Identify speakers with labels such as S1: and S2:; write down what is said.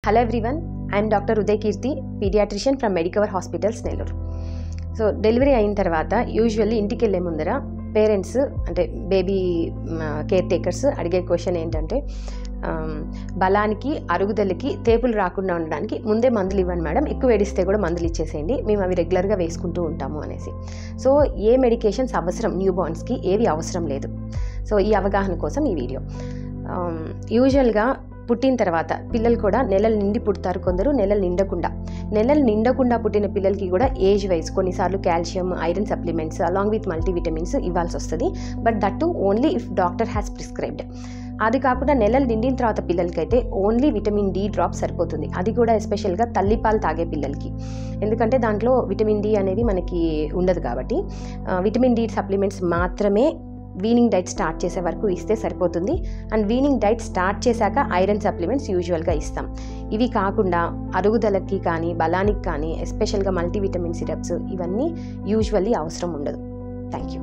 S1: Hello everyone, I am Dr. Uday Kirti, pediatrician from Medicover Hospitals, Nellore. So delivery అయిన తర్వాత usually ఇంటికి వెళ్ళే ముందర పేరెంట్స్ అంటే బేబీ కేర్ టేకర్స్ అడిగే క్వశ్చన్ ఏంటంటే బలానికి అరుగుదలకి తేపులు రాకుండా ఉండడానికి ముందే మందులు ఇవ్వండి మేడం, ఎక్కువ ఏడిస్తే కూడా మందులు ఇచ్చేసేయండి, మేము అవి రెగ్యులర్గా వేసుకుంటూ ఉంటాము అనేసి. సో ఏ మెడికేషన్స్ అవసరం న్యూ బార్న్స్కి, ఏవి అవసరం లేదు. సో ఈ అవగాహన కోసం ఈ వీడియో. యూజువల్గా పుట్టిన తర్వాత పిల్లలు కూడా నెలలు నిండి పుడతారు, కొందరు నెలలు నిండకుండా పుట్టిన పిల్లలకి కూడా ఏజ్ వైజ్ కొన్నిసార్లు calcium, iron supplements along with multivitamins ఇవ్వాల్సి వస్తుంది. But that to only if doctor has prescribed. అది కాకుండా నెలలు నిండిన తర్వాత పిల్లలకైతే ఓన్లీ విటమిన్ డి డ్రాప్ సరిపోతుంది. అది కూడా ఎస్పెషల్గా తల్లిపాలు తాగే పిల్లలకి, ఎందుకంటే దాంట్లో విటమిన్ డి అనేది మనకి ఉండదు కాబట్టి విటమిన్ డి సప్లిమెంట్స్ మాత్రమే వీనింగ్ డైట్ స్టార్ట్ చేసే వరకు ఇస్తే సరిపోతుంది. అండ్ వీనింగ్ డైట్ స్టార్ట్ చేశాక ఐరన్ సప్లిమెంట్స్ యూజువల్గా ఇస్తాం. ఇవి కాకుండా అరుగుదలకి కానీ బలానికి కానీ ఎస్పెషల్గా మల్టీవిటమిన్ సిరప్స్ ఇవన్నీ యూజువల్లీ అవసరం ఉండదు. Thank you.